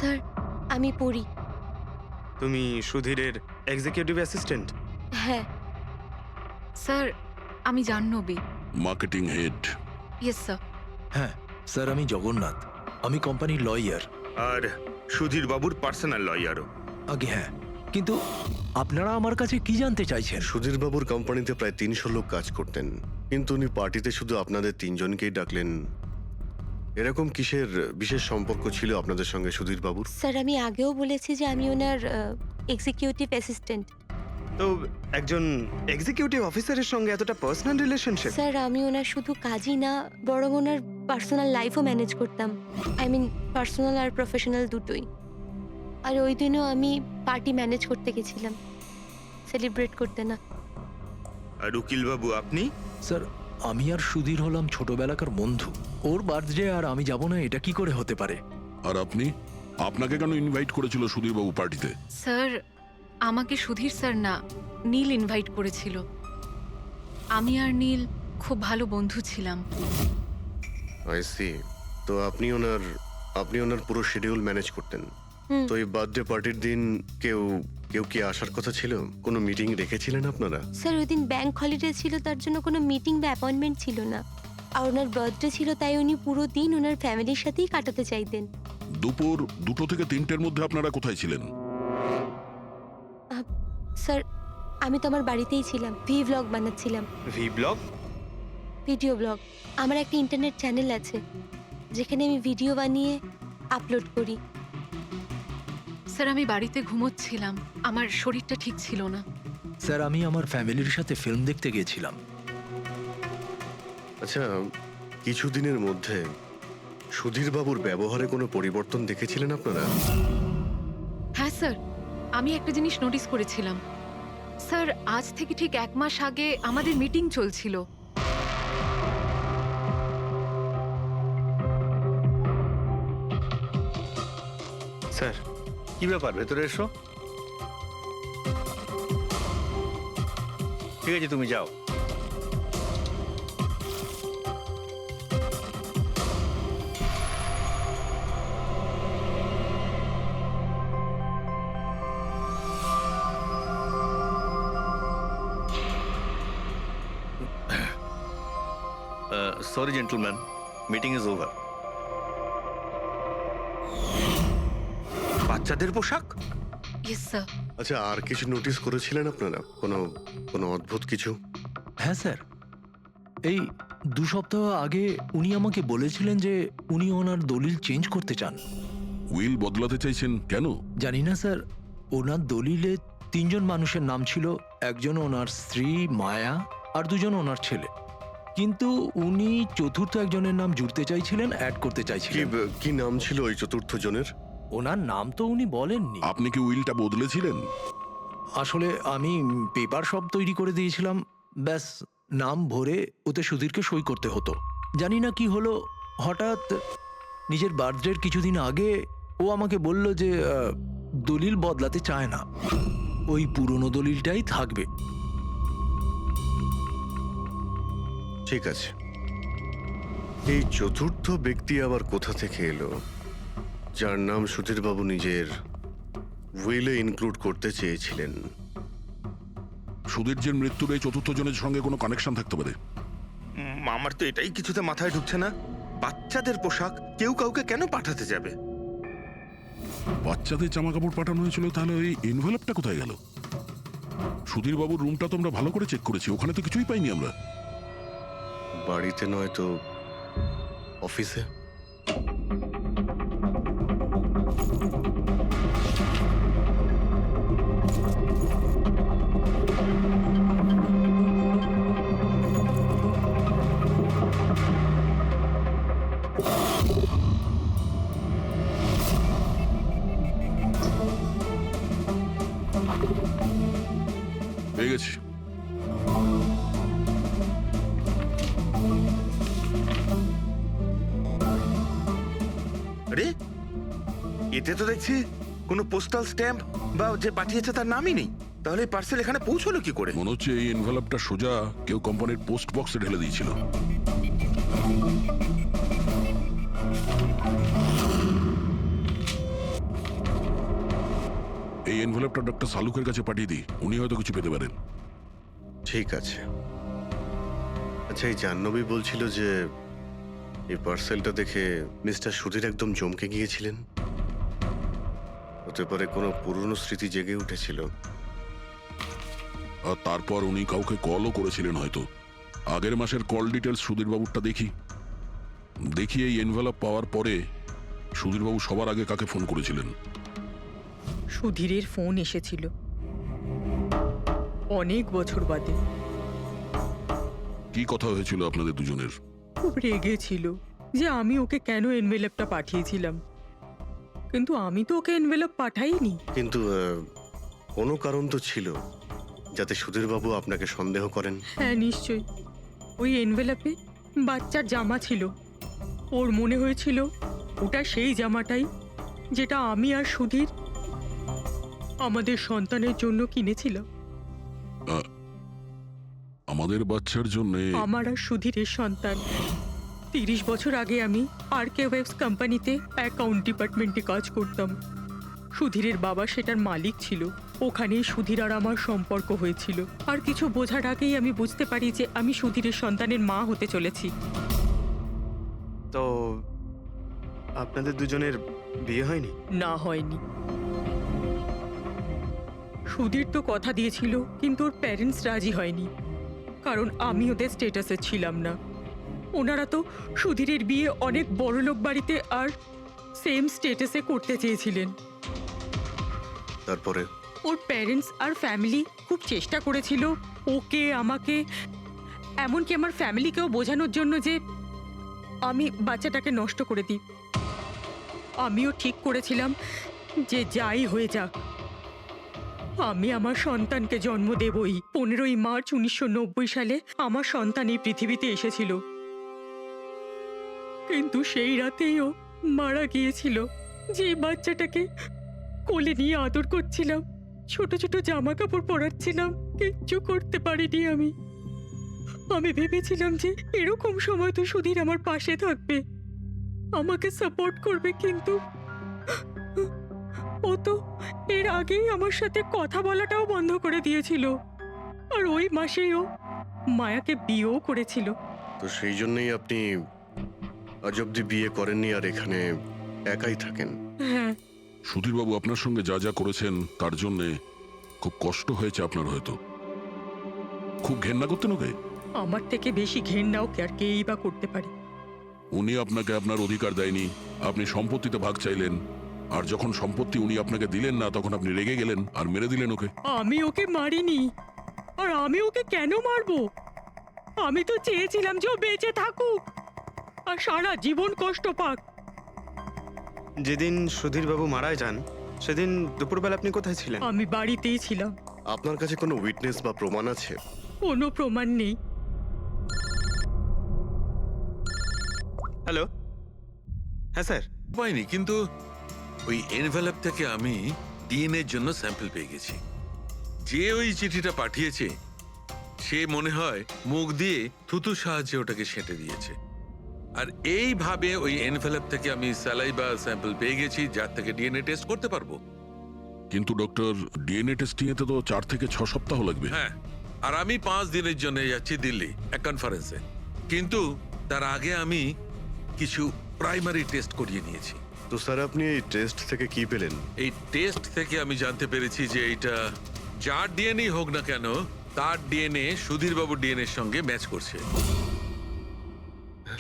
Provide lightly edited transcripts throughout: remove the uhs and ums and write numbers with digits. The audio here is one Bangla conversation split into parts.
স্যার, আমি পড়ি। তুমি সুধীরের এক্সিকিউটিভ অ্যাসিস্ট্যান্ট? হ্যাঁ। স্যার, আমি Jahnavi. Marketing head. Yes sir. হ্যাঁ স্যার, আমি জগন্নাথ। আমি কোম্পানির লয়ার। আর সুধীর বাবুর পার্সোনাল লয়ারও? আগে হ্যাঁ, কিন্তু আপনারা আমার কাছে কি জানতে চাইছেন? সুধীরবাবুর কোম্পানিতে প্রায় 300 লোক কাজ করতেন, কিন্তু উনি পার্টিতে শুধু আপনাদের 3 জনকেই ডাকলেন। এরকম কিসের বিশেষ সম্পর্ক ছিল আপনাদের সঙ্গে সুধীরবাবুর? স্যার, আমি আগেও বলেছি যে আমি ওনার এক্সিকিউটিভ অ্যাসিস্ট্যান্ট। তো একজন এক্সিকিউটিভ অফিসারের সঙ্গে এতটা পার্সোনাল রিলেশনশিপ? স্যার, আমি ওনার শুধু কাজই না, বরং ওনার পার্সোনাল লাইফও ম্যানেজ করতাম। আই মিন পার্সোনাল আর প্রফেশনাল দুটোই। আর ওই দিনও আমি পার্টি ম্যানেজ করতে গেছিলাম, সেলিব্রেট করতে না। আর উকিল বাবু আপনি? স্যার, আমি আর সুধীর হলাম ছোটবেলাকার বন্ধু। ওর বার্থডে আর আমি যাব না, এটা কি করে হতে পারে? আর আপনি, আপনাকে কেন ইনভাইট করেছিল সুধীরবাবু পার্টিতে? স্যার, আমাকে সুধীর স্যার না, নীল ইনভাইট করেছিল। আমি আর নীল খুব ভালো বন্ধু ছিলাম। I see. তো আপনি ওনার পুরো শিডিউল ম্যানেজ করতেন। হুম। তো এই বার্থডে পার্টির দিন কেউ কি আসার কথা ছিল? কোনো মিটিং রেখেছিলেন আপনারা? স্যার, ওই দিন ব্যাংক হলিডে ছিল, তার জন্য কোনো মিটিং বা অ্যাপয়েন্টমেন্ট ছিল না। আর ওনার বার্থডে ছিল, তাই উনি পুরো দিন ওনার ফ্যামিলির সাথেই কাটাতে চাইতেন। দুপুর 2টো থেকে 3টের মধ্যে আপনারা কোথায় ছিলেন? স্যার, আমি তো আমার বাড়িতেই ছিলাম, ভ্লগ বানাচ্ছিলাম। V blog? Video blog. আমার একটা ইন্টারনেট চ্যানেল আছে, যেখানে আমি ভিডিও বানিয়ে আপলোড করি। স্যার, আমি বাড়িতে ঘুমোচ্ছিলাম, আমার শরীরটা ঠিক ছিল না। স্যার, আমি আমার ফ্যামিলির সাথে ফিল্ম দেখতে গিয়েছিলাম। আচ্ছা, কিছুদিনের মধ্যে সুধীরবাবুর ব্যবহারে কোনো পরিবর্তন দেখেছিলেন আপনারা? হ্যাঁ স্যার, আমি একটা জিনিস নোটিস করেছিলাম। স্যার, আজ থেকে ঠিক 1 মাস আগে আমাদের মিটিং চলছিল। স্যার, কি ব্যাপার? ভেতরে এসো। ঠিক আছে, তুমি যাও। Sorry, gentlemen. Meeting is over. বাচ্চাদের পোশাক? Yes sir. আচ্ছা, আর কিছু নোটিস করেছিলেন আপনারা? কোনো অদ্ভুত কিছু? হ্যাঁ স্যার, এই 2 সপ্তাহ আগে উনি আমাকে বলেছিলেন যে উনি ওনার দলিল চেঞ্জ করতে চান। উইল বদলাতে চাইছেন কেন? জানি না স্যার, ওনার দলিলে 3 জন মানুষের নাম ছিল। একজন ওনার স্ত্রী মায়া, আর 2 জন ওনার ছেলে। কিন্তু উনি চতুর্থ একজনের নাম জুড়তে চাইছিলেন, অ্যাড করতে চাইছিলেন। কি নাম ছিল ওই চতুর্থ জনের? ওনার নাম তো উনি বলেননি। আপনি কি উইলটা বদলেছিলেন? আসলে আমি পেপার সব তৈরি করে দিয়েছিলাম, ব্যাস নাম ভরে ওতে সুধীরকে সই করতে হতো। জানি না কি হলো, হঠাৎ নিজের বার্থডের কিছুদিন আগে ও আমাকে বলল যে দলিল বদলাতে চায় না, ওই পুরনো দলিলটাই থাকবে। ঠিক আছে, এই চতুর্থ ব্যক্তি আবার কোথা থেকে এলো, যার নাম সুধীরবাবু নিজের উইলে ইনক্লুড করতে চেয়েছিলেন? সুধীরজির মৃত্যুর এই চতুর্থ জনের সঙ্গে কোনো কানেকশন থাকতে পারে। আমার তো এটাই কিছুতে মাথায় ঢুকছে না। বাচ্চাদের পোশাক কেউ কাউকে কেন পাঠাতে যাবে? বাচ্চাদের জামা কাপড় পাঠানো হয়েছিল, তাহলে ওই এনভেলপটা কোথায় গেল? সুধীরবাবুর রুমটা তো আমরা ভালো করে চেক করেছি, ওখানে তো কিছুই পাইনি আমরা। বাড়িতে নয় তো অফিসে? পেয়ে গেছি। আরে, এতে তো দেখছি কোনো পোস্টাল স্ট্যাম্প বা যে পাঠিয়েছে তার নামই নেই। তাহলে পার্সেল এখানে পৌঁছলো কি করে? মনে হচ্ছে এই এনভেলপটা সোজা কেউ কোম্পানির পোস্ট বক্সে ঢেলে দিয়েছিল। এনভেলপটা ডক্টর সালুকের কাছে পাঠিয়ে দিই, উনি হয়তো কিছু পেতে পারেন। ঠিক আছে। আচ্ছা, এই জাহ্নবী বলছিল যে এই পার্সেলটা দেখে মিস্টার সুধীর একদম চমকে গিয়েছিলেন। হতে পারে কোনো পুরনো স্মৃতি জেগে উঠেছিল। আর তারপর উনি কাউকে কলও করেছিলেন হয়তো। আগের মাসের কল ডিটেলস সুধীরবাবুরটা দেখি এই এনভেলপ পাওয়ার পরে সুধীরবাবু সবার আগে কাকে ফোন করেছিলেন? সুধীরের ফোন এসেছিল অনেক বছর বাদে। কি কথা হয়েছিল আপনাদের দুজনের? খুব রেগেছিল যে আমি ওকে কেন এনভেলপটা পাঠিয়েছিলাম, কিন্তু আমি তো ওকে এনভেলপ পাঠাইনি। কিন্তু কোনো কারণ তো ছিল যাতে সুধীরবাবু আপনাকে সন্দেহ করেন। হ্যাঁ নিশ্চয়ই, ওই এনভেলপে বাচ্চার জামা ছিল। ওর মনে হয়েছিল ওটা সেই জামাটাই যেটা আমি আর সুধীর আমাদের সন্তানের জন্য কিনেছিলাম। আমাদের বাচ্চার জন্য? আমার আর সুধীরের সন্তান। 30 বছর আগে আমি আরকে ওয়েবস কোম্পানিতে অ্যাকাউন্ট ডিপার্টমেন্টে কাজ করতাম। সুধীরের বাবা সেটার মালিক ছিল। ওখানেই সুধীর আর আমার সম্পর্ক হয়েছিল। আর কিছু বোঝার আগেই আমি বুঝতে পারি যে আমি সুধীরের সন্তানের মা হতে চলেছি। তো আপনাদের দুজনের বিয়ে হয়নি? না, হয়নি। সুধীর তো কথা দিয়েছিল, কিন্তু ওর প্যারেন্টস রাজি হয়নি, কারণ আমি ওদের স্টেটাসে ছিলাম না। ওনারা তো সুধীরের বিয়ে অনেক বড়লোক বাড়িতে আর সেম স্টেটাসে করতে চেয়েছিলেন। তারপরে ওর প্যারেন্টস আর ফ্যামিলি খুব চেষ্টা করেছিল ওকে, আমাকে, এমনকি আমার ফ্যামিলিকেও বোঝানোর জন্য যে আমি বাচ্চাটাকে নষ্ট করে দিই। আমিও ঠিক করেছিলাম যে যাই হয়ে যাক আমি আমার সন্তানকে জন্ম দেবই। 15ই মার্চ 1990 সালে আমার সন্তান এই পৃথিবীতে এসেছিল, কিন্তু সেই রাতেই ও মারা গিয়েছিল। যে বাচ্চাটাকে কোলে নিয়ে আদর করছিলাম, ছোট ছোট জামা কাপড় পরাচ্ছিলাম, কিচ্ছু করতে পারিনি আমি। আমি ভেবেছিলাম যে এরকম সময় তো সুধীর আমার পাশে থাকবে, আমাকে সাপোর্ট করবে, কিন্তু ও তো এর আগেই আমার সাথে কথা বলাটাও বন্ধ করে দিয়েছিল। আর ওই মাসেই ও মায়াকে বিয়েও করেছিল। তো সেই জন্যই আপনি আজ অব্দি বিয়ে করেননি আর এখানে একাই থাকেন। হ্যাঁ, সুধীরবাবু আপনার সঙ্গে যা যা করেছেন তার জন্যে খুব কষ্ট হয়েছে আপনার হয়তো। খুব ঘেন্না করতেন ওকে? আমার থেকে বেশি ঘেন্নাও কে আর কেই বা করতে পারে। উনি আপনাকে আপনার অধিকার দেয়নি, আপনি সম্পত্তিতে ভাগ চাইলেন, আর যখন সম্পত্তি উনি আপনাকে দিলেন না তখন আপনি রেগে গেলেন আর মেরে দিলেন ওকে। আমি ওকে মারিনি, আর আমি ওকে কেন মারবো? আমি তো চেয়েছিলাম যে ও বেঁচে থাকুক আর সারা জীবন কষ্ট পাক। যেদিন সুধীরবাবু মারা যান সেদিন দুপুরবেলা আপনি কোথায় ছিলেন? আমি বাড়িতেই ছিলাম। আপনার কাছে কোনো উইটনেস বা প্রমাণ আছে? কোনো প্রমাণ নেই। হ্যালো, হ্যাঁ স্যার। পাইনি, কিন্তু ওই এনভেলপ থেকে আমি ডিএনএর জন্য স্যাম্পল পেয়ে গেছি। যে ওই চিঠিটা পাঠিয়েছে সে মনে হয় মুখ দিয়ে থুতু সাহায্যে ওটাকে সেঁটে দিয়েছে। আর এইভাবে ওই এনভেলপ থেকে আমি স্যালাইভা স্যাম্পল পেয়ে গেছি, যার থেকে ডিএনএ টেস্ট করতে পারবো। কিন্তু ডক্টর, ডিএনএ টেস্টিং এতে তো 4 থেকে 6 সপ্তাহ লাগবে। হ্যাঁ, আর আমি 5 দিনের জন্য যাচ্ছি দিল্লি এক কনফারেন্সে। কিন্তু তার আগে আমি কিছু প্রাইমারি টেস্ট করিয়ে নিয়েছি। তো স্যার, আপনি এই টেস্ট থেকে কি পেলেন? এই টেস্ট থেকে আমি জানতে পেরেছি যে এটা যার ডিএনএ হোক না কেন, তার ডিএনএ সুধীরবাবুর ডিএনএ এর সঙ্গে ম্যাচ করছে।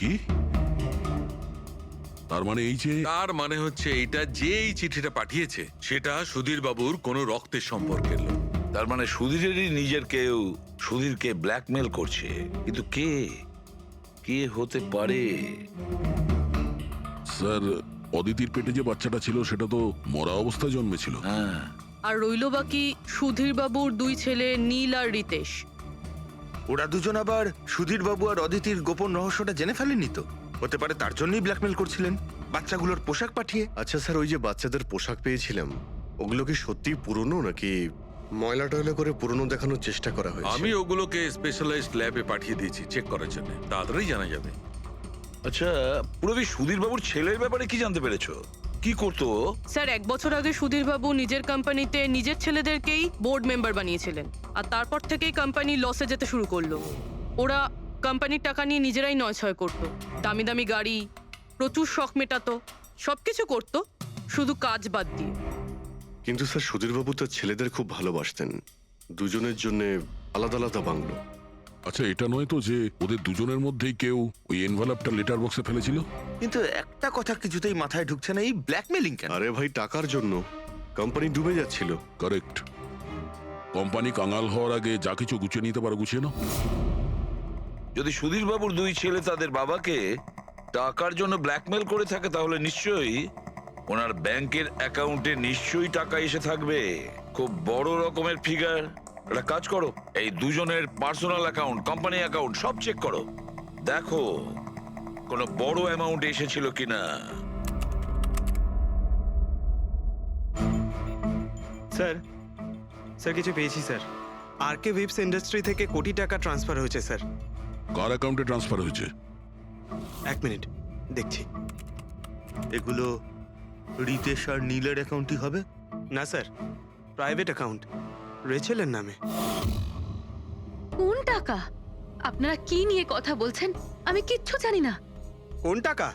কি? তার মানে এই যে, তার মানে হচ্ছে এইটা যে এই চিঠিটা পাঠিয়েছে সেটা সুধীরবাবুর কোনো রক্তের সম্পর্কের লোক। তার মানে সুধীরেরই নিজের কেউ সুধীরকে ব্ল্যাকমেল করছে, কিন্তু কে কে হতে পারে? স্যার, অদিতির পেটে যে বাচ্চাটা ছিল সেটা তো মরা অবস্থায় জন্মেছিল। হ্যাঁ, আর রইল বাকি সুধীর বাবুর 2 ছেলে নীল আর রিতেশ। ওরা দুজন আবার সুধীরবাবু আর অদিতির গোপন রহস্যটা জেনে ফেলেনি তো? হতে পারে তার জন্যই ব্ল্যাকমেল করছিলেন, বাচ্চাগুলোর পোশাক পাঠিয়ে। আচ্ছা স্যার, ওই যে বাচ্চাদের পোশাক পেয়েছিলাম, ওগুলো কি সত্যি পুরনো নাকি ময়লা টয়লা করে পুরনো দেখানোর চেষ্টা করা হয়েছে? আমি ওগুলোকে স্পেশালাইজড ল্যাবে পাঠিয়ে দিয়েছি চেক করার জন্য, তাড়াতাড়ি জানা যাবে। আচ্ছা পুরবি সুধীর বাবুর ছেলের ব্যাপারে কি জানতে পেরেছো? কি করতো ও? স্যার 1 বছর আগে সুধীর বাবু নিজের কোম্পানিতে নিজের ছেলেদেরকেই বোর্ড মেম্বার বানিয়েছিলেন, আর তারপর থেকেই কোম্পানি লসে যেতে শুরু করলো। ওরা কোম্পানির টাকা নিয়ে নিজেরাই নয়ছয় করতো, দামি দামি গাড়ি, প্রচুর শখ মেটাতো, সবকিছু করতো, শুধু কাজ বাদ দিয়ে। কিন্তু স্যার সুধীরবাবু তার ছেলেদের খুব ভালোবাসতেন, দুজনের জন্য আলাদা আলাদা বাংলো। আচ্ছা, এটা নয় তো যে ওদের দুজনের মধ্যেই কেউ ওই এনভেলপটা লেটার বক্সে ফেলেছিল? কিন্তু একটা কথা কিছুতেই মাথায় ঢুকছে না, এই ব্ল্যাকমেলিং কেন? আরে ভাই, টাকার জন্য। কোম্পানি ডুবে যাচ্ছিল। কারেক্ট। কোম্পানি কাঙাল হওয়ার আগে যা কিছু গুছিয়ে নিতে পারো গুছিয়ে নাও। যদি সুধীর বাবুর দুই ছেলে তাদের বাবাকে টাকার জন্য ব্ল্যাকমেল করে থাকে, তাহলে নিশ্চয়ই ওনার ব্যাংকের অ্যাকাউন্টে নিশ্চয়ই টাকা এসে থাকবে, খুব বড় রকমের ফিগার। একটা কাজ করো, এই দুজনের পার্সোনাল অ্যাকাউন্ট, কোম্পানি অ্যাকাউন্ট সব চেক করো, দেখো কোনো বড় অ্যামাউন্ট এসেছিল কিনা। স্যার স্যার কিছু পেয়েছি স্যার। আরকে উইপস ইন্ডাস্ট্রি থেকে কোটি টাকা ট্রান্সফার হয়েছে স্যার। কার অ্যাকাউন্টে ট্রান্সফার হয়েছে? 1 মিনিট দেখছি। এগুলো রিতেশ আর নীলের অ্যাকাউন্টই হবে? না স্যার, প্রাইভেট অ্যাকাউন্ট, রেচেলের নামে। কোন টাকা? আপনারা কি নিয়ে কথা বলছেন? আমি কিচ্ছু জানি না। কোন টাকা?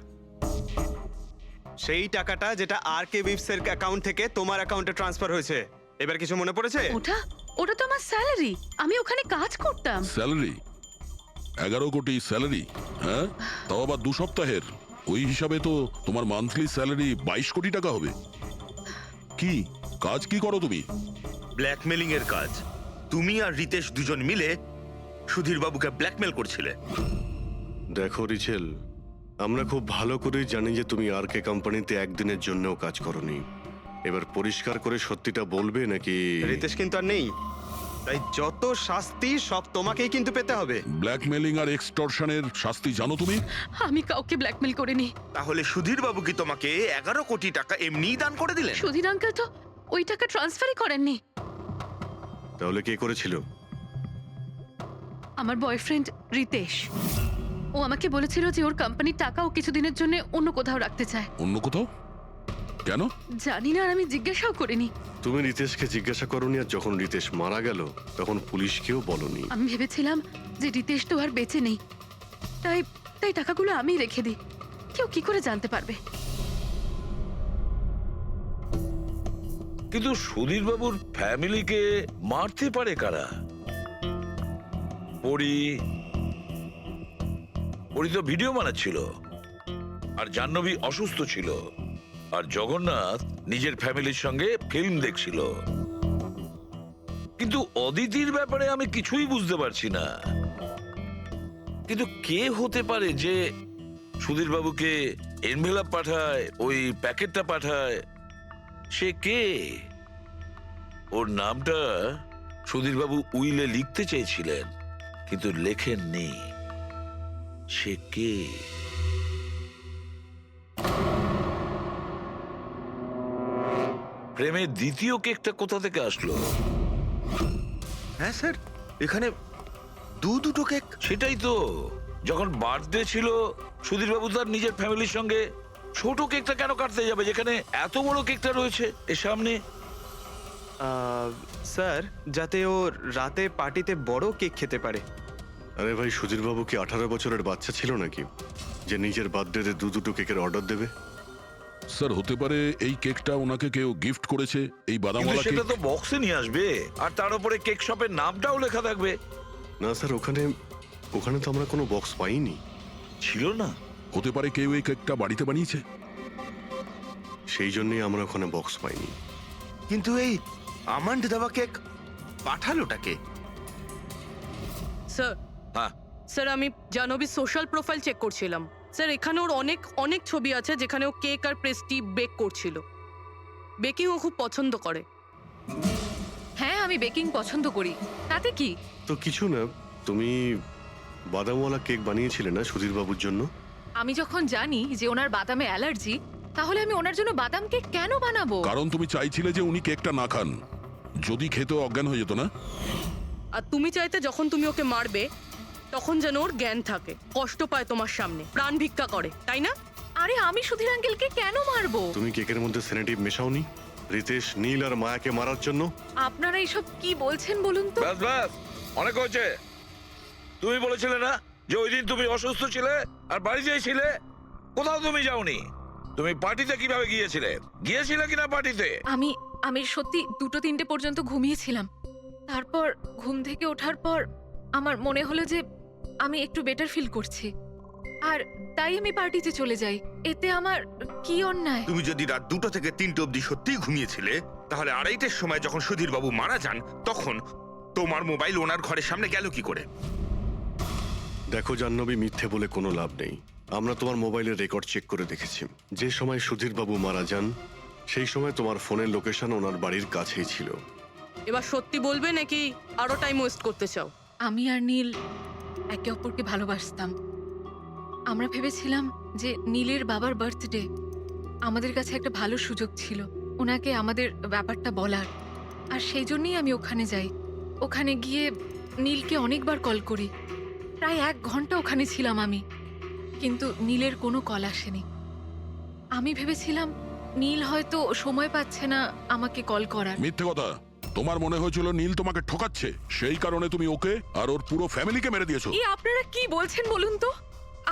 সেই টাকাটা যেটা আরকে উইপস এর অ্যাকাউন্ট থেকে তোমার অ্যাকাউন্টে ট্রান্সফার হয়েছে। এবার কিছু মনে পড়েছে? ওটা তো আমার স্যালারি, আমি ওখানে কাজ করতাম। স্যালারি? 11 কোটি স্যালারি? হ্যাঁ, তাও আবার 2 সপ্তাহের। ওই হিসাবে তো তোমার মান্থলি স্যালারি 22 কোটি টাকা হবে। কি কাজ কি করো তুমি? ব্ল্যাকমেলিং এর কাজ। তুমি আর রিতেশ দুজন মিলে সুধীর বাবুকে ব্ল্যাকমেল করছিলে। দেখো রিচেল, আমরা খুব ভালো করেই জানি যে তুমি আরকে কোম্পানিতে একদিনের জন্যও কাজ করনি। এবার পরিষ্কার করে সত্যিটা বলবে নাকি? রিতেশ কিন্তু আর নেই, তাই যত শাস্তি সব তোমাকেই কিন্তু পেতে হবে। ব্ল্যাকমেলিং আর এক্সটর্শনের শাস্তি জানো তুমি? আমি কাউকে ব্ল্যাকমেল করিনি। তাহলে সুধীর বাবু কি তোমাকে 11 কোটি টাকা এমনিই দান করে দিলেন? সুধীর আঙ্কেল তো ওই টাকা ট্রান্সফারই করেননি। তাহলে কে করেছিল? আমার বয়ফ্রেন্ড রিতেশ। ও আমাকে বলেছিল যে ওর কোম্পানির টাকা ও কিছুদিনের জন্য অন্য কোথাও রাখতে চায়। অন্য কোথাও? কেন? জানি না, আর আমি জিজ্ঞাসাও করিনি। তুমি রিতেশকে জিজ্ঞাসা করনি, আর যখন রিতেশ মারা গেল তখন পুলিশকেও বলনি। আমি ভেবেছিলাম যে রিতেশ তো আর বেঁচে নেই, তাই টাকাগুলো আমি রেখে দিই। কেউ কি করে জানতে পারবে? কিন্তু সুধীর বাবুর ফ্যামিলিকে মারতে পারে কারা? পরি তো ভিডিও বানাচ্ছিল, আর জাহ্নবী অসুস্থ ছিল, আর জগন্নাথ নিজের ফ্যামিলির সঙ্গে ফিল্ম দেখছিল। কিন্তু অদিতির ব্যাপারে আমি কিছুই বুঝতে পারছি না। কিন্তু কে হতে পারে যে সুধীর বাবুকে এনভেলপ পাঠায়, ওই প্যাকেটটা পাঠায়? সে কে? ওর নামটা সুধীর বাবু উইলে লিখতে চেয়েছিলেন, কিন্তু লেখেননি। সে কে? প্রেমের দ্বিতীয় কেকটা কোথা থেকে আসলো? হ্যাঁ স্যার, এখানে দুটো কেক। সেটাই তো, যখন বার্থডে ছিল সুধীর বাবু তার নিজের ফ্যামিলির সঙ্গে, ছোট কেকটা কেন কাটতে যাবে যেখানে এত বড় কেকটা রয়েছে এর সামনে? স্যার, যাতে ও রাতে পার্টিতে বড় কেক খেতে পারে। আরে ভাই, সুধীরবাবু কি 18 বছরের বাচ্চা ছিল নাকি যে নিজের বার্থডেতে দুটো কেকের অর্ডার দেবে? স্যার, হতে পারে এই কেকটা ওনাকে কেউ গিফট করেছে, এই বাদামওয়ালা কেক। সেটা তো বক্সে নিয়ে আসবে, আর তার উপরে কেক শপের নামটাও লেখা থাকবে। না স্যার, ওখানে তো আমরা কোনো বক্স পাইনি। ছিল না? হতে পারে কেউ এই কেকটা বাড়িতে বানিয়েছে, সেই জন্যই আমরা ওখানে বক্স পাইনি। কিন্তু এই আমন্ড দেওয়া কেক পাঠালোটাকে? স্যার, হ্যাঁ স্যার, আমি জাহ্নবীর সোশ্যাল প্রোফাইল চেক করছিলাম। স্যার, এখানে ওর অনেক ছবি আছে যেখানে ও কেক আর পেস্ট্রি বেক করছিল। বেকিং ও খুব পছন্দ করে। হ্যাঁ, আমি বেকিং পছন্দ করি, তাতে কি? তো কিছু না, তুমি বাদামওয়ালা কেক বানিয়েছিলে না সুধীরবাবুর জন্য? আমি যখন জানি যে ওনার বাদামে অ্যালার্জি, তাহলে আমি ওনার জন্য বাদাম কেক কেন বানাবো? কারণ তুমি চাইছিলে যে উনি কেকটা না খান, যদি খেতে অজ্ঞান হয়ে যেত না। আর তুমি চাইতে যখন তুমি ওকে মারবে তখন যেন ওর জ্ঞান থাকে, কষ্ট পায় তোমার সামনে, প্রাণ ভিক্ষা করে, তাই না? আরে আমি সুধীর আঙ্কেলকে কেন মারবো? তুমি কেকের মধ্যে সেনেটিভ মেশাওনি রিতেশ, নীল আর মায়াকে মারার জন্য? আপনারা এইসব কি বলছেন বলুন তো? ব্যাস ব্যাস, অনেক হয়েছে। তুমি বলেছিলে না যে ওই দিন তুমি অসুস্থ ছিলে আর বাড়িতেই ছিলে? কোথাও তুমি যাওনি। তুমি পার্টিতে কিভাবে গিয়েছিলে কিনা পার্টিতে? আমি সত্যি 2-3টে পর্যন্ত ঘুমিয়েছিলাম। তারপর ঘুম থেকে ওঠার পর আমার মনে হলো যে আমি একটু বেটার ফিল করছি, আর তাই আমি পার্টিতে চলে যাই। এতে আমার কি অন্যায়? তুমি যদি রাত 2টো থেকে 3টে অবধি সত্যিই ঘুমিয়েছিলে, তাহলে 2:30টার সময় যখন সুধীর বাবু মারা যান, তখন তোমার মোবাইল ওনার ঘরের সামনে গেল কি করে? দেখো জাহ্নবী, মিথ্যে বলে কোনো লাভ নেই। আমরা তোমার মোবাইলের রেকর্ড চেক করে দেখেছি। যে সময় সুধীর বাবু মারা যান সেই সময় তোমার ফোনের লোকেশন ওনার বাড়ির কাছেই ছিল। এবার সত্যি বলবে নাকি আরো টাইম ওয়েস্ট করতে চাও? আমি আর নীল একে অপরকে ভালোবাসতাম। আমরা ভেবেছিলাম যে নীলের বাবার বার্থডে আমাদের কাছে একটা ভালো সুযোগ ছিল ওনাকে আমাদের ব্যাপারটা বলার, আর সেই জন্যই আমি ওখানে যাই। ওখানে গিয়ে নীলকে অনেকবার কল করি, প্রায় 1 ঘন্টা ওখানে ছিলাম আমি, কিন্তু নীলের কোনো কল আসেনি। আমি ভেবেছিলাম নীল হয়তো সময় পাচ্ছে না আমাকে কল করার। মিথ্যে কথা। তোমার মনে হয়েছিল নীল তোমাকে ঠকাচ্ছে, সেই কারণে তুমি ওকে আর ওর পুরো ফ্যামিলিকে মেরে দিয়েছো। এই আপনারা কি বলছেন বলুন তো?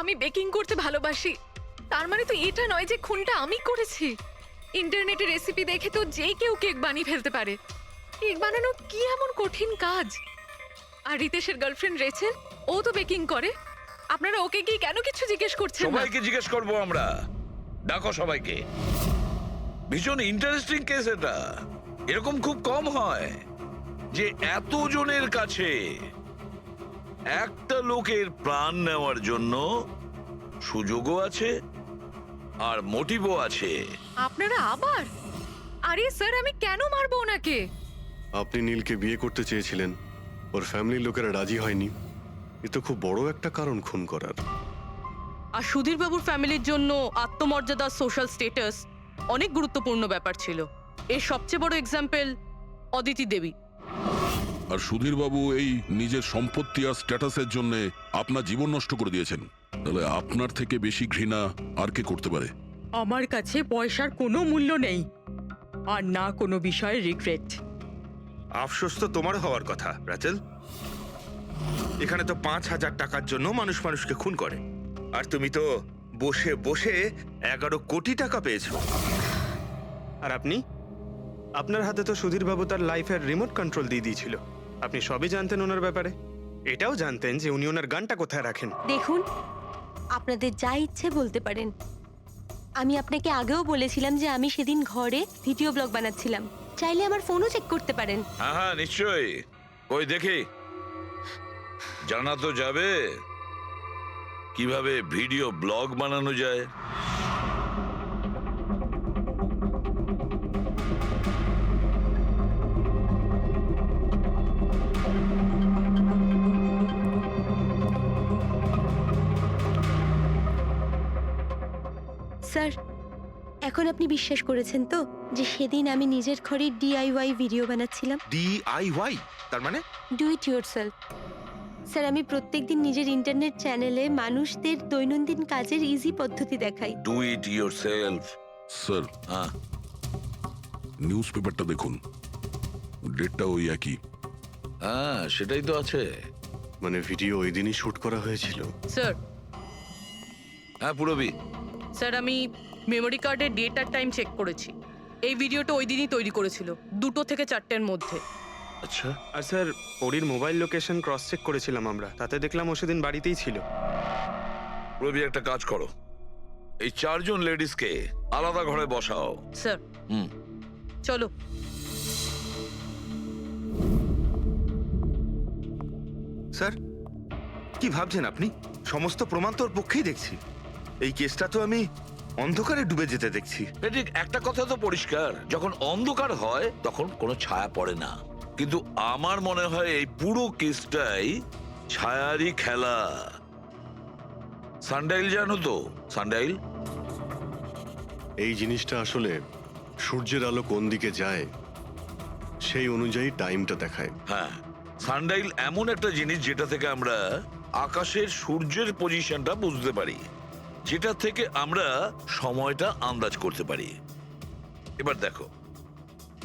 আমি বেকিং করতে ভালোবাসি, তার মানে তো এটা নয় যে খুনটা আমি করেছি। ইন্টারনেটে রেসিপি দেখে তো যে কেউ কেক বানিয়ে ফেলতে পারে। কেক বানানো কি এমন কঠিন কাজ? আর রিতেশের গার্লফ্রেন্ড রেচেল, ও তো বেকিং করে। আপনারা ওকে কি কেন কিছু জিজ্ঞেস করছেন না? সবাইকে জিজ্ঞেস করবো আমরা। ডাকো সবাইকে। ভীষণ ইন্টারেস্টিং কেস এটা। এরকম খুব কম হয় যে এতজনের কাছে একটা লোকের প্রাণ নেওয়ার জন্য সুযোগও আছে আর মোটিভও আছে। আপনারা আবার? আরে স্যার, আমি কেন মারবো ওনাকে? আপনি নীলকে বিয়ে করতে চেয়েছিলেন, ওর ফ্যামিলির লোকেরা রাজি হয়নি। এ তো খুব বড় একটা কারণ খুন করার। আর সুধীর বাবুর ফ্যামিলির জন্য আত্মমর্যাদা, সোশ্যাল স্ট্যাটাস অনেক গুরুত্বপূর্ণ ব্যাপার ছিল। এর সবচেয়ে বড় এক্সাম্পল অদিতি দেবী। আর সুধীর বাবু এই নিজের সম্পত্তি আর স্ট্যাটাসের জন্য আপনার জীবন নষ্ট করে দিয়েছেন। তাহলে আপনার থেকে বেশি ঘৃণা আর কে করতে পারে? আমার কাছে পয়সার কোনো মূল্য নেই, আর না কোনো বিষয়ে রিগ্রেট। আফসোস তো তোমার হওয়ার কথা রাচেল। এখানে তো 5,000 টাকার জন্য মানুষ মানুষকে খুন করে, আর তুমি তো বসে বসে 11 কোটি টাকা পেয়েছো। আর আপনি, আপনার হাতে তো সুধীর বাবু তার লাইফের রিমোট কন্ট্রোল দিয়ে দিয়েছিল। আপনি সবই জানতেন ওনার ব্যাপারে। এটাও জানতেন যে উনি ওনার গানটা কোথায় রাখেন। দেখুন, আপনাদের যা ইচ্ছে বলতে পারেন। আমি আপনাকে আগেও বলেছিলাম যে আমি সেদিন ঘরে ভিডিও ব্লগ বানাচ্ছিলাম। চাইলে আমার ফোনও চেক করতে পারেন। হ্যাঁ হ্যাঁ, নিশ্চয়ই। ওই দেখি, জানা তো যাবে কিভাবে ভিডিও ব্লগ বানানো যায়। স্যার, এখন আপনি বিশ্বাস করেছেন তো যে সেদিন আমি নিজের ঘরে DIY ভিডিও বানাচ্ছিলাম? DIY তার মানে? Do it yourself. স্যার, আমি প্রত্যেকদিন নিজের ইন্টারনেট চ্যানেলে মানুষদের দৈনন্দিন কাজের ইজি পদ্ধতি দেখাই। Do it yourself. স্যার, হ্যাঁ, নিউজ পেপারটা দেখুন, ডেটটা ওই একই। হ্যাঁ সেটাই তো আছে। মানে ভিডিও ওই দিনই শুট করা হয়েছিল? স্যার, হ্যাঁ পুরবি। স্যার আমি মেমোরি কার্ডের ডেট আর টাইম চেক করেছি। এই ভিডিওটা ওই দিনই তৈরি করেছিল, 2টো থেকে 4টের মধ্যে। আচ্ছা, আর স্যার, পরীর মোবাইল লোকেশন ক্রস চেক করেছিলাম আমরা, তাতে দেখলাম ও সেদিন বাড়িতেই ছিল। পুরবি একটা কাজ করো, এই 4 জন লেডিসকে আলাদা ঘরে বসাও। স্যার, হুম, চলো। স্যার, কি ভাবছেন আপনি? সমস্ত প্রমাণ তো ওর পক্ষেই দেখছি। এই কেসটা তো আমি অন্ধকারে ডুবে যেতে দেখছি। ঠিক একটা কথা তো পরিষ্কার, যখন অন্ধকার হয় তখন কোনো ছায়া পড়ে না। কিন্তু আমার মনে হয় এই পুরো কেসটাই ছায়ারই খেলা। সানডাইল জানো তো? সানডাইল এই জিনিসটা আসলে সূর্যের আলো কোন দিকে যায় সেই অনুযায়ী টাইমটা দেখায়। হ্যাঁ, সানডাইল এমন একটা জিনিস যেটা থেকে আমরা আকাশের সূর্যের পজিশনটা বুঝতে পারি। যেটা থেকে আমরা সময়টা আন্দাজ করতে পারি। এবার দেখো,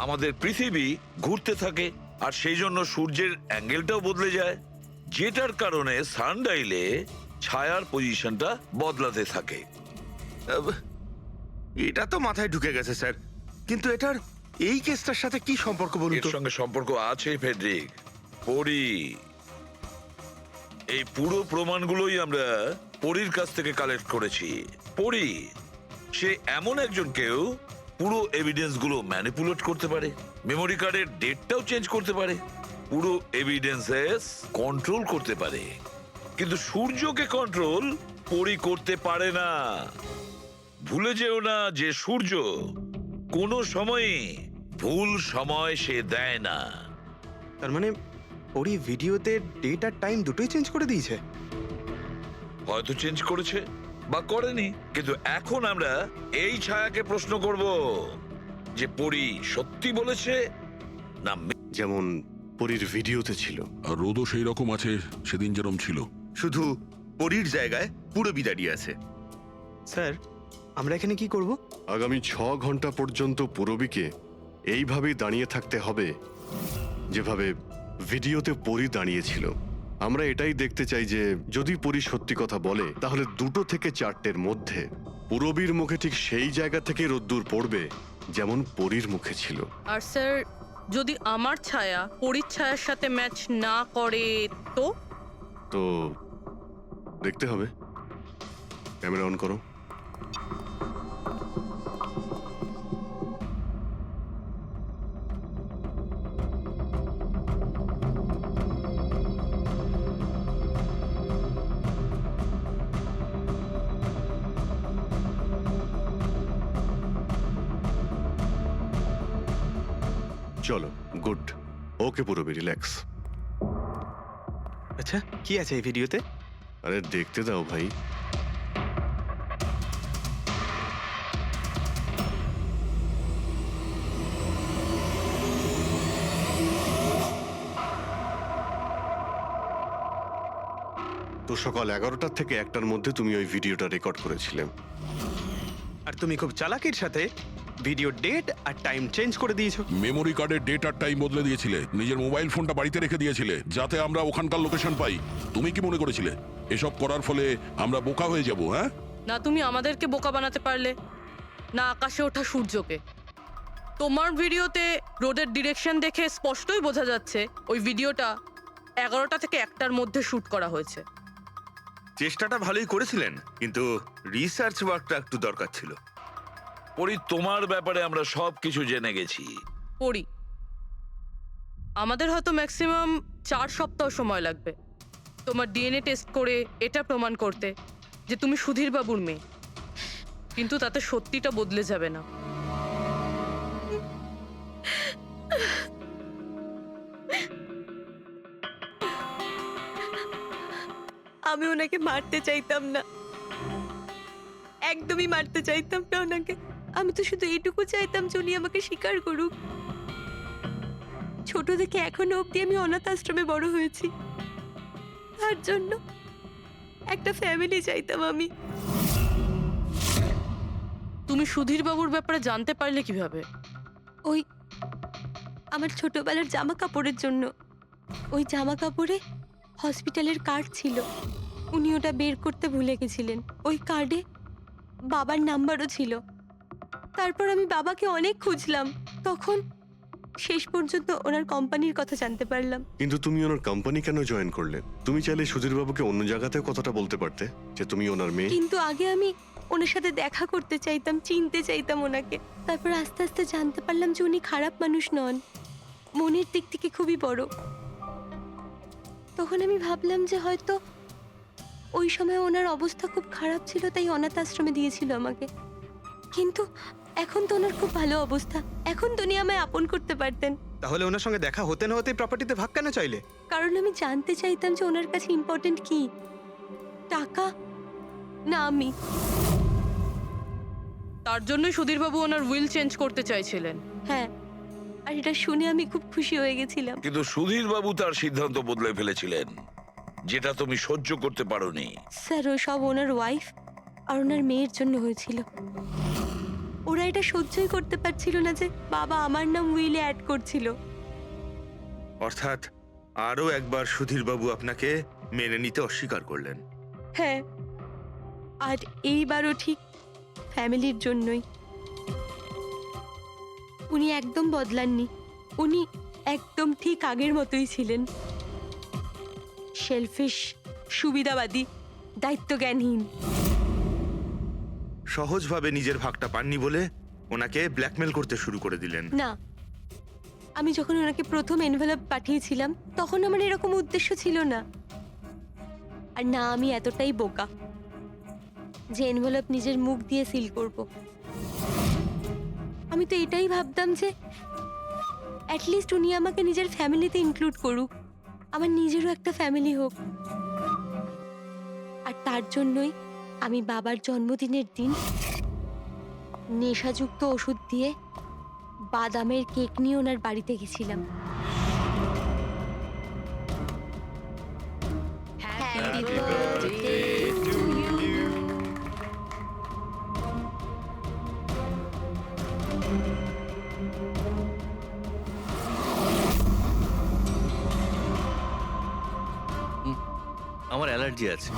আমাদের পৃথিবী ঘুরতে থাকে আর সেই জন্য সূর্যের অ্যাঙ্গেলটাও বদলে যায়, যেটার কারণে সানডাইলে ছায়ার পজিশনটা বদলাতে থাকে। এটা তো মাথায় ঢুকে গেছে স্যার, কিন্তু এটার এই কেসটার সাথে কি সম্পর্ক বলুন এর তো? সঙ্গে সম্পর্ক আছে ফেডরিক। পরি, এই পুরো প্রমাণগুলোই আমরা পরীর কাছ থেকে কালেক্ট করেছি। পরি সে এমন একজন কেউ পুরো এভিডেন্স গুলো ম্যানিপুলেট করতে পারে, মেমোরি কার্ডের ডেটটাও চেঞ্জ করতে পারে, পুরো এভিডেন্সেস কন্ট্রোল করতে পারে। কিন্তু সূর্যকে কন্ট্রোল পরি করতে পারে না। ভুলে যেও না যে সূর্য কোনো সময়ই ভুল সময় সে দেয় না। তার মানে ওরই ভিডিওতে ডেট আর টাইম দুটোই চেঞ্জ করে দিয়েছে। হয়তো চেঞ্জ করেছে বা করেনি, কিন্তু এখন আমরা এই ছায়াকে প্রশ্ন করব যে পরি সত্যি বলেছে না। যেমন পরীর ভিডিওতে ছিল। আর রোদও সেই রকম আছে সেদিন যেরকম ছিল। শুধু পরীর জায়গায় পুরবি দাঁড়িয়ে আছে। স্যার, আমরা এখানে কি করব? আগামী 6 ঘন্টা পর্যন্ত পূরবীকে এইভাবেই দাঁড়িয়ে থাকতে হবে যেভাবে ভিডিওতে পরী দাঁড়িয়েছিল। আমরা এটাই দেখতে চাই যে যদি পরী সত্যি কথা বলে তাহলে 2 থেকে 4টের মধ্যে পূরবীর মুখে ঠিক সেই জায়গা থেকে রোদ্দুর পড়বে যেমন পরীর মুখে ছিল। আর স্যার, যদি আমার ছায়া পরীর ছায়ার সাথে ম্যাচ না করে তো? তো দেখতে হবে। ক্যামেরা অন করো। চলো, গুড। ওকে পূরবী, রিল্যাক্স। আচ্ছা, কি আছে এই ভিডিওতে? আরে দেখতে দাও ভাই। তো সকাল 11টা থেকে 1টার মধ্যে তুমি ওই ভিডিওটা রেকর্ড করেছিলে। আর তুমি খুব চালাকির সাথে ভিডিও ডেট আর টাইম চেঞ্জ করে দিয়েছো। মেমোরি কার্ডের ডেট আর টাইম বদলে দিয়েছিলে, নিজের মোবাইল ফোনটা বাড়িতে রেখে দিয়েছিলে যাতে আমরা ওখানকার লোকেশন পাই। তুমি কি মনে করেছিলে এসব করার ফলে আমরা বোকা হয়ে যাব? হ্যাঁ, না তুমি আমাদেরকে বোকা বানাতে পারলে, না আকাশে ওঠা সূর্যকে। তোমার ভিডিওতে রোডের ডিরেকশন দেখে স্পষ্টই বোঝা যাচ্ছে ওই ভিডিওটা 11টা থেকে 1টার মধ্যে শুট করা হয়েছে। চেষ্টাটা ভালোই করেছিলেন, কিন্তু রিসার্চ ওয়ার্কটা একটু দরকার ছিল। পরি, তোমার ব্যাপারে আমরা সব কিছু জেনে গেছি। পড়ি, আমাদের হয়তো ম্যাক্সিমাম 4 সপ্তাহ সময় লাগবে তোমার ডিএনএ টেস্ট করে এটা প্রমাণ করতে যে তুমি সুধীর বাবুর মেয়ে। কিন্তু তাতে সত্যিটা বদলে যাবে না। আমি ওনাকে মারতে চাইতাম না, একদমই মারতে চাইতাম না ওনাকে। আমি তো শুধু এইটুকু চাইতাম যে উনি আমাকে স্বীকার করুক। ছোট থেকে এখনো অবধি আমি অনাথ আশ্রমে বড় হয়েছি, তার জন্য একটা ফ্যামিলি চাইতাম আমি। তুমি সুধীর বাবুর ব্যাপারে জানতে পারলে কিভাবে? ওই আমার ছোটবেলার জামা কাপড়ের জন্য। ওই জামা কাপড়ে হসপিটালের কার্ড ছিল, উনি ওটা বের করতে ভুলে গেছিলেন। ওই কার্ডে বাবার নাম্বারও ছিল। তারপর আমি বাবাকে অনেক খুঁজলাম, তখন শেষ পর্যন্ত ওনার কোম্পানির কথা জানতে পারলাম। কিন্তু তুমি ওনার কোম্পানি কেন জয়েন করলে? তুমি চাইলে সুধীরবাবুকে অন্য জায়গাতেও কথাটা বলতে পারতে যে তুমি ওনার মেয়ে। কিন্তু আগে আমি ওনার সাথে দেখা করতে চাইতাম, চিনতে চাইতাম ওনাকে। তারপর আস্তে আস্তে জানতে পারলাম যে উনি খারাপ মানুষ নন, মনের দিক থেকে খুবই বড়। তখন আমি ভাবলাম যে হয়তো ওই সময় ওনার অবস্থা খুব খারাপ ছিল, তাই অনাথ আশ্রমে দিয়েছিল আমাকে। কিন্তু এখন তো ওনার খুব ভালো অবস্থা, এখন তো উনি আমায় আপন করতে পারতেন। তাহলে ওনার সঙ্গে দেখা হতে না হতে প্রপার্টিতে ভাগ কেন চাইলে? কারণ আমি জানতে চাইতাম যে ওনার কাছে ইম্পর্টেন্ট কি, টাকা না আমি। তার জন্যই সুধীর বাবু ওনার উইল চেঞ্জ করতে চাইছিলেন। হ্যাঁ, আর এটা শুনে আমি খুব খুশি হয়ে গেছিলাম। কিন্তু সুধীর বাবু তার সিদ্ধান্ত বদলে ফেলেছিলেন, যেটা তুমি সহ্য করতে পারোনি। স্যার, ও সব ওনার ওয়াইফ আর ওনার মেয়ের জন্য হয়েছিল। ওরা এটা সহ্যই করতে পারছিল না যে বাবা আমার নাম উইলে অ্যাড করছিল। অর্থাৎ আরও একবার সুধীরবাবু আপনাকে মেনে নিতে অস্বীকার করলেন। হ্যাঁ, আর এইবারও ঠিক ফ্যামিলির জন্যই। উনি একদম বদলাননি, উনি একদম ঠিক আগের মতোই ছিলেন। সেলফিশ, সুবিধাবাদী, দায়িত্বজ্ঞানহীন। সহজভাবে নিজের ভাগটা পাননি বলে ওনাকে ব্ল্যাকমেল করতে শুরু করে দিলেন। না, আমি যখন ওনাকে প্রথম এনভেলপ পাঠিয়েছিলাম তখন আমার এরকম উদ্দেশ্য ছিল না। আর না আমি এতটাই বোকা যে এনভেলপ নিজের মুখ দিয়ে সিল করব। আমি তো এটাই ভাবতাম যে অ্যাটলিস্ট উনি আমাকে নিজের ফ্যামিলিতে ইনক্লুড করুক, আমার নিজেরও একটা ফ্যামিলি হোক। আর তার জন্যই আমি বাবার জন্মদিনের দিন নেশাযুক্ত ওষুধ দিয়ে বাদামের কেক নিয়ে ওনার বাড়িতে গেছিলাম। Happy birthday to you. আমার অ্যালার্জি আছে।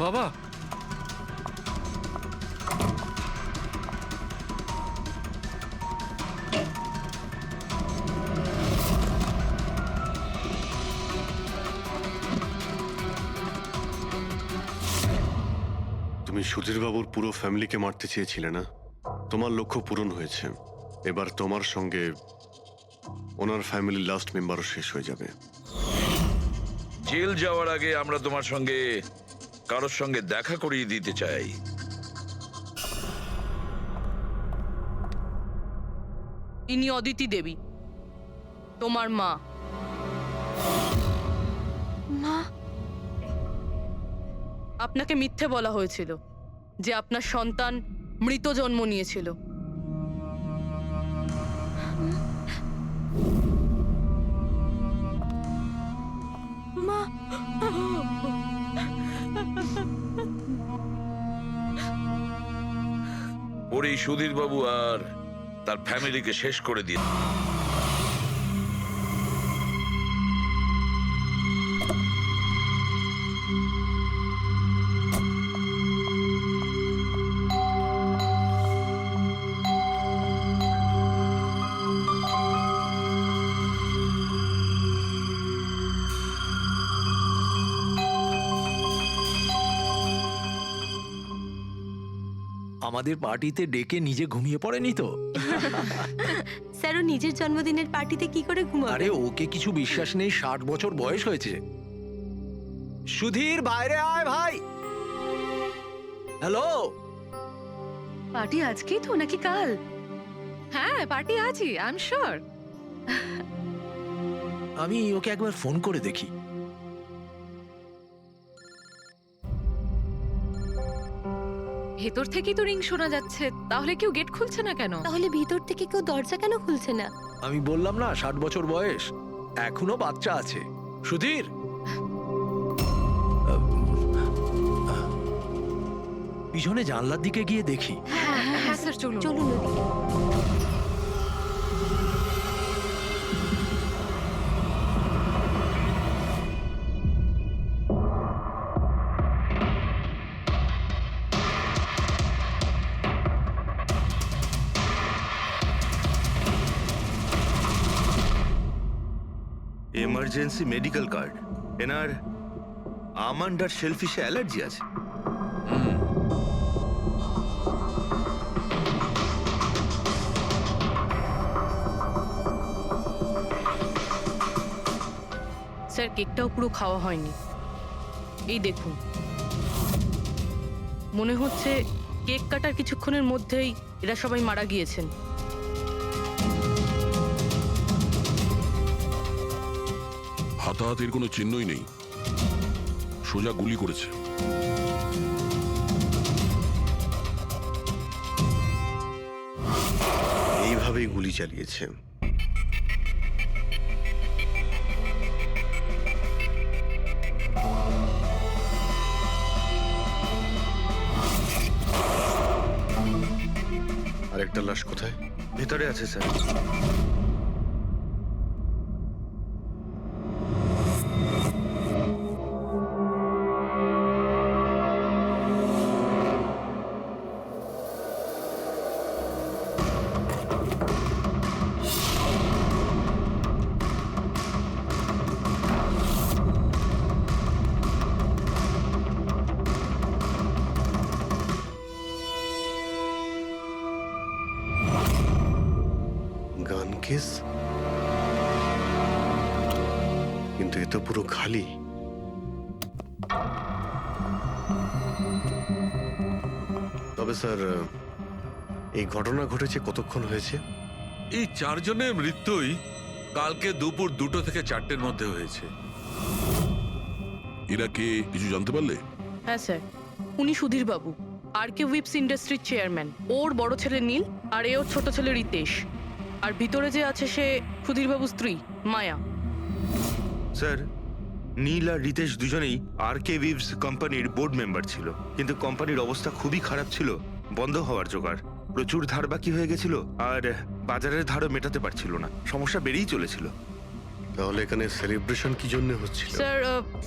বাবা, তুমি সুধীরবাবুর পুরো ফ্যামিলিকে মারতে চেয়েছিলে না? তোমার লক্ষ্য পূরণ হয়েছে। এবার তোমার সঙ্গে ওনার ফ্যামিলির লাস্ট মেম্বারও শেষ হয়ে যাবে। জেল যাওয়ার আগে আমরা তোমার সঙ্গে কারোর সঙ্গে দেখা করিয়ে দিতে চাই। ইনি অদিতি দেবী, তোমার মা। মা, আপনাকে মিথ্যে বলা হয়েছিল যে আপনার সন্তান মৃত জন্ম নিয়েছিল। মা, ওর এই সুধীর বাবু আর তার ফ্যামিলিকে শেষ করে দিয়ে আমাদের পার্টিতে ডেকে নিজে ঘুমিয়ে পড়েনি তো? স্যার ও নিজের জন্মদিনের পার্টিতে কি করে ঘুমাবে? আরে ওকে কিছু বিশ্বাস নেই, 60 বছর বয়স হয়েছে। সুধীর, বাইরে আয় ভাই। হ্যালো, পার্টি আজকেই তো নাকি কাল? হ্যাঁ, পার্টি আজই, আই এম শিওর। আমি ওকে একবার ফোন করে দেখি। ভেতর থেকেই তো রিং শোনা যাচ্ছে, তাহলে কেউ গেট খুলছে না কেন? তাহলে ভিতর থেকে কেউ দরজা কেন খুলছে না? আমি বললাম না 60 বছর বয়স, এখনো বাচ্চা আছে। সুধীর, পিছনে জানলার দিকে গিয়ে দেখি। হ্যাঁ হ্যাঁ স্যার, চলুন। চলুন ওদিকে। Emergency medical card. এনার আমন্ড আর শেলফিশে অ্যালার্জি আছে। স্যার কেকটাও পুরো খাওয়া হয়নি। এই দেখুন, মনে হচ্ছে কেক কাটার কিছুক্ষণের মধ্যেই এরা সবাই মারা গিয়েছেন। হাতাহাতির কোনো চিহ্নই নেই, সোজা গুলি করেছে। এইভাবেই গুলি চালিয়েছে। আরেকটা লাশ কোথায়? ভেতরে আছে স্যার। গান কেস, কিন্তু এ তো পুরো খালি। তবে স্যার, এই ঘটনা ঘটেছে কতক্ষণ হয়েছে? এই 4 জনের মৃত্যুই কালকে দুপুর 2টো থেকে 4টের মধ্যে হয়েছে। এরা কে কিছু জানতে পারলে? হ্যাঁ স্যার, উনি সুধীর বাবু, আর কে উইপস ইন্ডাস্ট্রির চেয়ারম্যান। ওর বড় ছেলে নীল, আর এ ওর ছোট ছেলে রিতেশ। আর ভিতরে যে আছে সে সুধীর বাবুর স্ত্রী মায়া। স্যার, নীল আর রিতেশ দুজনেই আর কে উইভস কোম্পানির বোর্ড মেম্বার ছিল, কিন্তু কোম্পানির অবস্থা খুবই খারাপ ছিল, বন্ধ হওয়ার জোগাড়। প্রচুর ধার বাকি হয়ে গেছিল, আর বাজারের ধারও মেটাতে পারছিল না, সমস্যা বেড়েই চলেছিল। তাহলে এখানে সেলিব্রেশন কি জন্য হচ্ছিল? স্যার,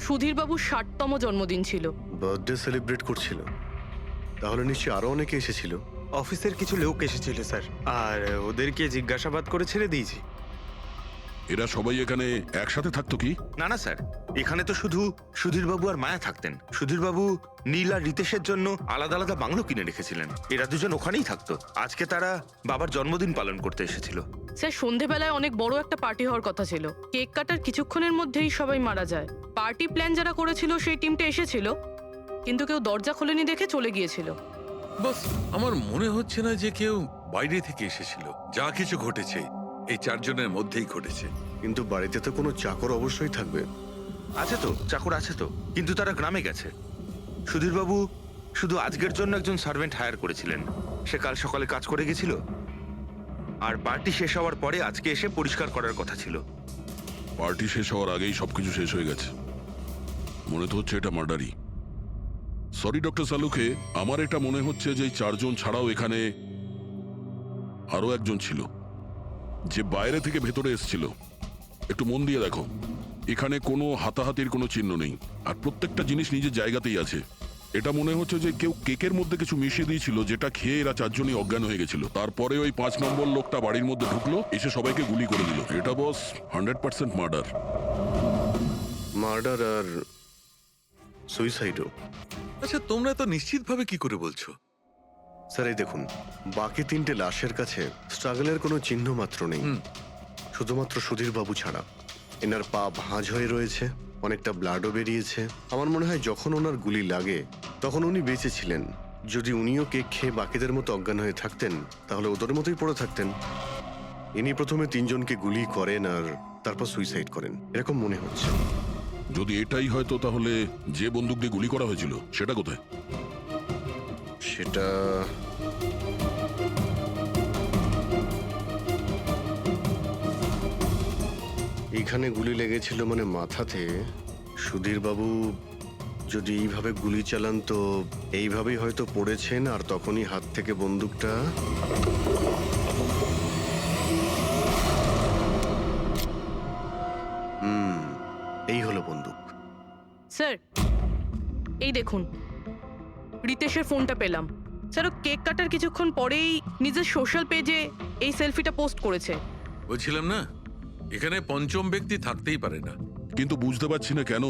সুধীর বাবুর 60তম জন্মদিন ছিল। বার্থডে সেলিব্রেট করছিল? তাহলে নিশ্চয়ই আরো অনেকে এসেছিল। অফিসের কিছু লোক এসেছিল স্যার, আর ওদেরকে জিজ্ঞাসাবাদ করে ছেড়ে দিয়েছি। এরা সবাই এখানে একসাথে থাকতো কি? না না স্যার, এখানে তো শুধু সুধীরবাবু আর মায়া থাকতেন। সুধীরবাবু নীল আর রিতেশের জন্য আলাদা আলাদা বাংলো কিনে রেখেছিলেন, এরা দুজন ওখানেই থাকতো। আজকে তারা বাবার জন্মদিন পালন করতে এসেছিল। স্যার, সন্ধেবেলায় অনেক বড় একটা পার্টি হওয়ার কথা ছিল। কেক কাটার কিছুক্ষণের মধ্যেই সবাই মারা যায়। পার্টি প্ল্যান যারা করেছিল সেই টিমটা এসেছিল, কিন্তু কেউ দরজা খোলেনি দেখে চলে গিয়েছিল। বস, আমার মনে হচ্ছে না যে কেউ বাইরে থেকে এসেছিল। যা কিছু ঘটেছে এই 4 জনের মধ্যেই ঘটেছে। কিন্তু বাড়িতে তো কোনো চাকর অবশ্যই থাকবে। আছে তো, চাকর আছে তো, কিন্তু তারা গ্রামে গেছে। সুধীরবাবু শুধু আজকের জন্য একজন সার্ভেন্ট হায়ার করেছিলেন, সে কাল সকালে কাজ করে গেছিল, আর পার্টি শেষ হওয়ার পরে আজকে এসে পরিষ্কার করার কথা ছিল। পার্টি শেষ হওয়ার আগেই সবকিছু শেষ হয়ে গেছে। মনে তো হচ্ছে এটা মার্ডারই। সরি ডক্টর সালুকে, আমার এটা মনে হচ্ছে যে এই 4 জন ছাড়াও এখানে আরো একজন ছিল, যে বাইরে থেকে ভেতরে এসেছিল। একটু মন দিয়ে দেখো, এখানে কোনো হাতাহাতির কোনো চিহ্ন নেই, আর প্রত্যেকটা জিনিস নিজের জায়গাতেই আছে। এটা মনে হচ্ছে যে কেউ কেকের মধ্যে কিছু মিশিয়ে দিয়েছিল, যেটা খেয়ে এরা 4 জনই অজ্ঞান হয়ে গেছিল। তারপরে ওই 5 নম্বর লোকটা বাড়ির মধ্যে ঢুকলো, এসে সবাইকে গুলি করে দিল। এটা বস 100% মার্ডার। মার্ডার আর সুইসাইডও। আচ্ছা, তোমরা তো নিশ্চিতভাবে কি করে বলছো? স্যার, এই দেখুন, বাকি 3টে লাশের কাছে স্ট্রাগলের কোনো চিহ্ন মাত্র নেই, শুধুমাত্র সুধীর বাবু ছাড়া। এনার পা ভাঁজ হয়ে রয়েছে, অনেকটা ব্লাডও বেরিয়েছে। আমার মনে হয় যখন ওনার গুলি লাগে তখন উনি বেঁচে ছিলেন। যদি উনিও কেক খেয়ে বাকিদের মতো অজ্ঞান হয়ে থাকতেন, তাহলে ওদের মতোই পড়ে থাকতেন। ইনি প্রথমে 3 জনকে গুলি করেন আর তারপর সুইসাইড করেন, এরকম মনে হচ্ছে। যদি এটাই হয়তো, তাহলে যে বন্দুক দিয়ে গুলি করা হয়েছিল সেটা কোথায়? সেটা এইখানে গুলি লেগেছিল, মানে মাথাতে। সুধীর বাবু যদি এইভাবে গুলি চালান তো এইভাবেই হয়তো পড়েছেন, আর তখনই হাত থেকে বন্দুকটা এই হলো বন্দুক। স্যার, এই দেখুন, রিতেশের ফোনটা পেলাম। স্যার, ও কেক কাটার কিছুক্ষণ পরেই নিজের সোশ্যাল পেজে এই সেলফিটা পোস্ট করেছে। বলছিলাম না, এখানে পঞ্চম ব্যক্তি থাকতেই পারে না। কিন্তু বুঝতে পারছি না কেন,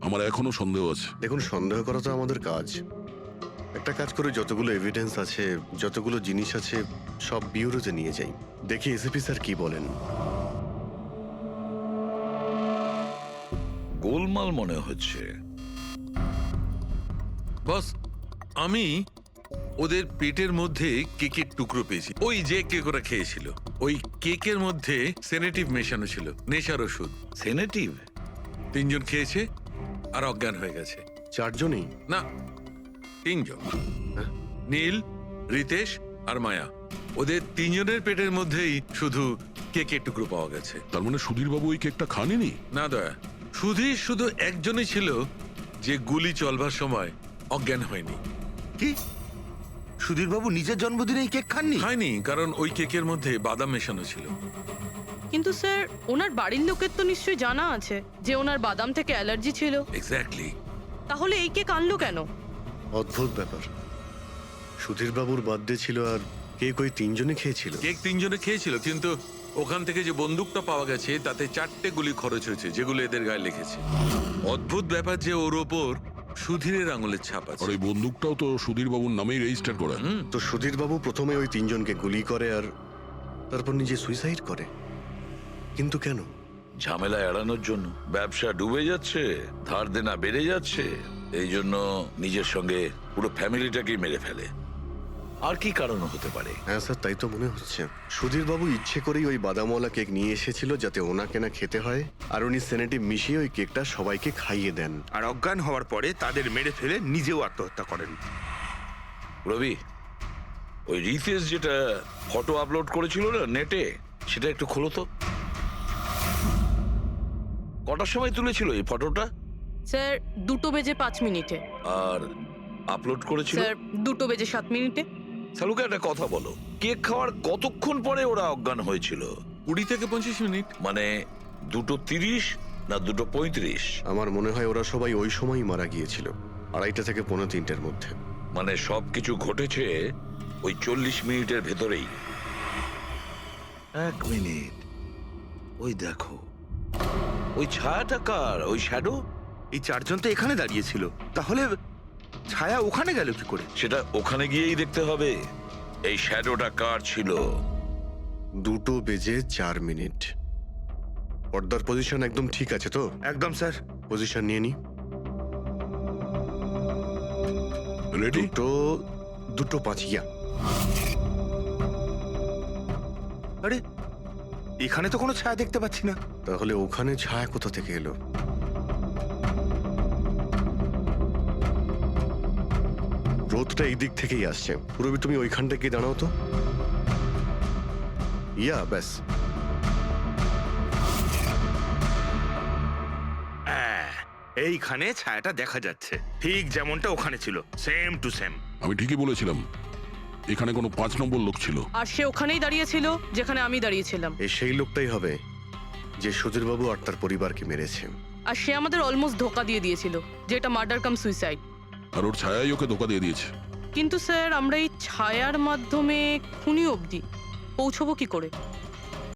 আমার এখনো সন্দেহ আছে। দেখুন, সন্দেহ করা তো আমাদের কাজ। একটা কাজ করে যতগুলো এভিডেন্স আছে, যতগুলো জিনিস আছে, সব বিউরোতে নিয়ে যাই, দেখি এসিপি স্যার কি বলেন। গোলমাল মনে হচ্ছে। বস, আমি ওদের পেটের মধ্যে কেকের টুকরো পেয়েছি, ওই যে কেক ওরা খেয়েছিল। ওই কেকের মধ্যে সেনেটিভ মেশানো ছিল, নেশার ওষুধ। সেনেটিভ? 3 জন খেয়েছে আর অজ্ঞান হয়ে গেছে। 4 জনই? না, 3 জন। নীল, রিতেশ আর মায়া, ওদের 3 জনের পেটের মধ্যেই শুধু কেকের টুকরো পাওয়া গেছে। তার মানে সুধীরবাবু ওই কেকটা খাননি? না দয়া, সুধীর শুধু একজনই ছিল যে গুলি চলবার সময় অজ্ঞান হয়নি। কি সুধীরবাবু নিজের জন্মদিনেই কেক খাননি? হয়নি, কারণ ওই কেকের মধ্যে বাদাম মেশানো ছিল। কিন্তু স্যার ওনার বাড়ির লোকের তো নিশ্চয়ই জানা আছে যে ওনার বাদাম থেকে অ্যালার্জি ছিল। এক্স্যাক্টলি। তাহলে এই কেক আনলো কেন? অদ্ভুত ব্যাপার। সুধীরবাবুর বার্থডে ছিল আর কেক ওই 3 জনে খেয়েছিল। কেক 3 জনে খেয়েছিল, কিন্তু ওখান থেকে যে বন্দুকটা পাওয়া গেছে তাতে 4টে গুলি খরচ হয়েছে, যেগুলো এদের গায়ে লেগেছে। অদ্ভুত ব্যাপার যে ওর ওপর সুধীরের আঙুলের ছাপ আর আছে। ওই বন্দুকটাও তো সুধীরবাবুর নামেই রেজিস্টার করা। তো সুধীরবাবু প্রথমে ওই 3 জনকে গুলি করে আর তারপর নিজে সুইসাইড করে। কিন্তু কেন? ঝামেলা এড়ানোর জন্য। ব্যবসা ডুবে যাচ্ছে, ধার দেনা বেড়ে যাচ্ছে, এই জন্য নিজের সঙ্গে পুরো ফ্যামিলিটাকেই মেরে ফেলে। আর কি কারণ হতে পারে? হ্যাঁ স্যার, তাই তো মনে হচ্ছে। সুধীরবাবু ইচ্ছে করেই ওই বাদামওয়ালা কেক নিয়ে এসেছিল যাতে ওনাকে না খেতে হয়, আর উনি সেনেটিভ মিশিয়ে ওই কেকটা সবাইকে খাইয়ে দেন। আর অজ্ঞান হওয়ার পরে তাদের মেরে ফেলে নিজেও আত্মহত্যা করেন। রবি, ওই রিতেশ যেটা ফটো আপলোড করেছিল না নেটে, সেটা একটু খোলো তো। কটার সময় তুলেছিল এই ফটোটা? স্যার 2:05 আর আপলোড করেছিল? স্যার 2:07। সালুকে একটা কথা বলো, কেক খাওয়ার কতক্ষণ পরে ওরা অজ্ঞান হয়েছিল? 20 থেকে 25 মিনিট। মানে 2:30 না 2:35? আমার মনে হয় ওরা সবাই ওই সময়ই মারা গিয়েছিল, 2:30 থেকে 2:45-এর মধ্যে। মানে সবকিছু ঘটেছে ওই 40 মিনিটের ভেতরেই। 1 মিনিট, ওই দেখো, ওই ছায়াটা কার? ওই শ্যাডো? এই 4 জন তো এখানে দাঁড়িয়েছিল, তাহলে ছায়া ওখানে গেল কি করে? সেটা ওখানে গিয়েই দেখতে হবে। এই শ্যাডোটা কার ছিল? 2:04। পর্দার পজিশন একদম ঠিক আছে তো? একদম স্যার। পজিশন নিয়ে নি। রেডি? 2:05 ইয়া। আরে এখানে তো কোনো ছায়া দেখতে পাচ্ছি না। তাহলে ওখানে ছায়া কোথা থেকে এলো? রোদটা এই দিক থেকেই আসছে। পুরবি, তুমি ওইখানটা গিয়ে দাঁড়াও তো। ইয়া, ব্যাস। হ্যাঁ, এইখানে ছায়াটা দেখা যাচ্ছে, ঠিক যেমনটা ওখানে ছিল, সেম টু সেম। আমি ঠিকই বলেছিলাম, এখানে কোনো 5 নম্বর লোক ছিল। আর সে ওখানেই দাঁড়িয়েছিল যেখানে আমি দাঁড়িয়েছিলাম। এই সেই লোকটাই হবে যে সুধীরবাবু আর তার পরিবারকে মেরেছে। আর সে আমাদের অলমোস্ট ধোকা দিয়ে দিয়েছিল যে এটা মার্ডার কাম সুইসাইড। আর ওর ছায়াই ওকে ধোকা দিয়ে দিয়েছে। কিন্তু স্যার আমরা এই ছায়ার মাধ্যমে খুনি অবধি পৌঁছবো কি করে?